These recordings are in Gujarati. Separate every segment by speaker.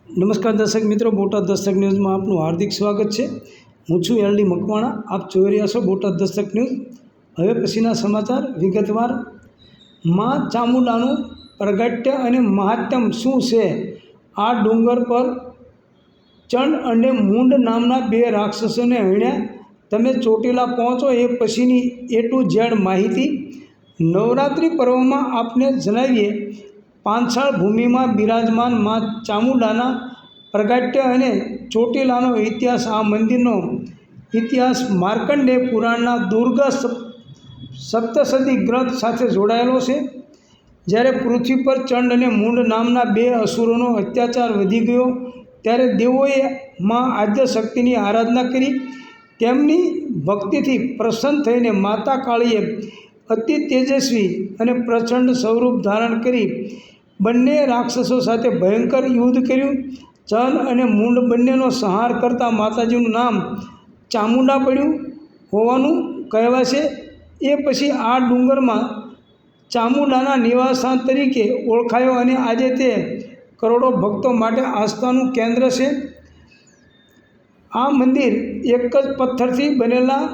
Speaker 1: નમસ્કાર દર્શક મિત્રો, બોટાદ દસ્તક ન્યૂઝમાં આપનું હાર્દિક સ્વાગત છે। હું છું એલડી મકવાણા। આપ જોઈ રહ્યા છો બોટાદ દસ્તક ન્યૂઝ। હવે પછીના સમાચાર વિગતવાર। માં ચામુંડાનું પ્રગટ્ય અને મહાત્મ્ય શું છે? આ ડુંગર પર ચંડ અને મૂંડ નામના બે રાક્ષસોને હણ્યા। તમે ચોટીલા પહોંચો એ પછીની A to Z માહિતી। નવરાત્રિ પર્વમાં આપને જણાવીએ, પાંચાળ ભૂમિમાં બિરાજમાન માં ચામુંડાના પ્રગટ્ય અને ચોટીલાનો ઇતિહાસ। આ મંદિરનો ઇતિહાસ માર્કંડેય પુરાણના દુર્ગા સપ્તશતી ગ્રંથ સાથે જોડાયેલો છે। જ્યારે પૃથ્વી પર ચંડ અને મૂંડ નામના બે અસુરોનો અત્યાચાર વધી ગયો, ત્યારે દેવોએ માં આદ્યશક્તિની આરાધના કરી। તેમની ભક્તિથી પ્રસન્ન થઈને માતા કાળીએ અતિ તેજસ્વી અને પ્રચંડ સ્વરૂપ ધારણ કરી બંને રાક્ષસો સાથે ભયંકર યુદ્ધ કર્યું। ચંડ અને મૂંડ બંનેનો સંહાર કરતાં માતાજીનું નામ ચામુંડા પડ્યું હોવાનું કહેવાય છે। એ પછી આ ડુંગરમાં ચામુંડાના નિવાસસ્થાન તરીકે ઓળખાયો અને આજે તે કરોડો ભક્તો માટે આસ્થાનું કેન્દ્ર છે। આ મંદિર એક જ પથ્થરથી બનેલા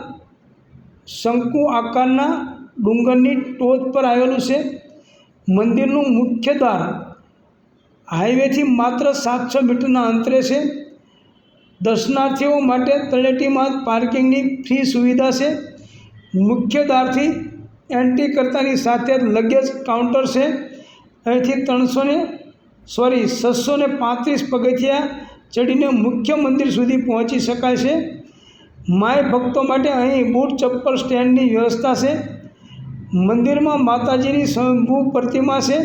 Speaker 1: શંકુ આકારના ડુંગરની ટોચ પર આવેલું છે। મંદિરનું મુખ્ય દ્વાર હાઈવેથી માત્ર 700 મીટરના અંતરે છે। દર્શનાર્થીઓ માટે તળેટીમાં જ પાર્કિંગની ફ્રી સુવિધા છે। મુખ્ય દ્વારથી એન્ટ્રી કરતાની સાથે જ લગેજ કાઉન્ટર છે। અહીંથી 635 પગથિયાં ચડીને મુખ્ય મંદિર સુધી પહોંચી શકાય છે। માય ભક્તો માટે અહીં બૂટ ચપ્પલ સ્ટેન્ડની વ્યવસ્થા છે। મંદિરમાં માતાજીની સ્વયંભૂ પ્રતિમા છે।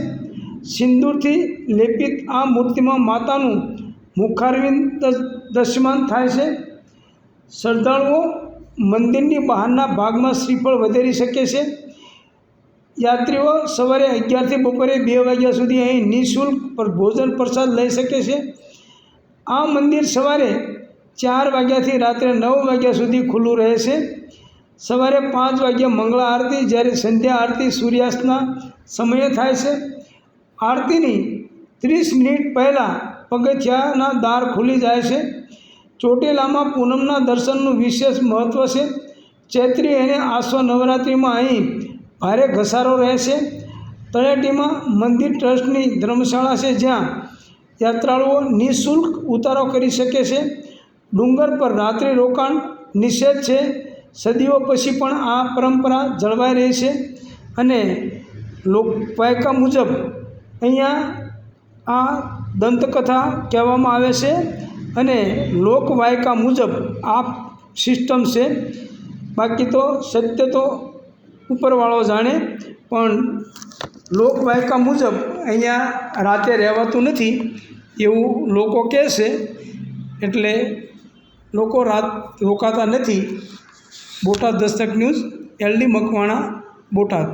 Speaker 1: સિંદૂરથી લેપિત આ મૂર્તિમાં માતાનું મુખારવિંદ દૃશ્યમાન થાય છે। શ્રદ્ધાળુઓ મંદિરની બહારના ભાગમાં શ્રીફળ વધેરી શકે છે। યાત્રીઓ સવારે 11થી બપોરે 2 વાગ્યા સુધી અહીં નિઃશુલ્ક ભોજન પ્રસાદ લઈ શકે છે। આ મંદિર સવારે 4 વાગ્યાથી રાત્રે 9 વાગ્યા સુધી ખુલ્લું રહે છે। સવારે 5 વાગ્યે મંગળા આરતી, જ્યારે સંધ્યા આરતી સૂર્યાસ્તના સમયે થાય છે। આરતીની 30 મિનિટ પહેલાં પગથિયાના દ્વાર ખુલી જાય છે। ચોટીલામાં પૂનમના દર્શનનું વિશેષ મહત્ત્વ છે। ચૈત્રી અને આસો નવરાત્રિમાં અહીં ભારે ઘસારો રહે છે। તળેટીમાં મંદિર ટ્રસ્ટની ધર્મશાળા છે, જ્યાં યાત્રાળુઓ નિઃશુલ્ક ઉતારો કરી શકે છે। ડુંગર પર રાત્રિ રોકાણ નિષેધ છે। સદીઓ પછી પણ આ પરંપરા જળવાઈ રહી છે અને લોકવાયકા મુજબ અહીંયા આ દંતકથા કહેવામાં આવે છે અને લોકવાયકા મુજબ આ સિસ્ટમ છે। બાકી તો સત્ય તો ઉપરવાળો જાણે, પણ લોકવાયકા મુજબ અહીંયા રાતે રહેવાતું નથી એવું લોકો કહે છે, એટલે લોકો રાત રોકાતા નથી। Botad Dastak news, L D Makwana, Botad.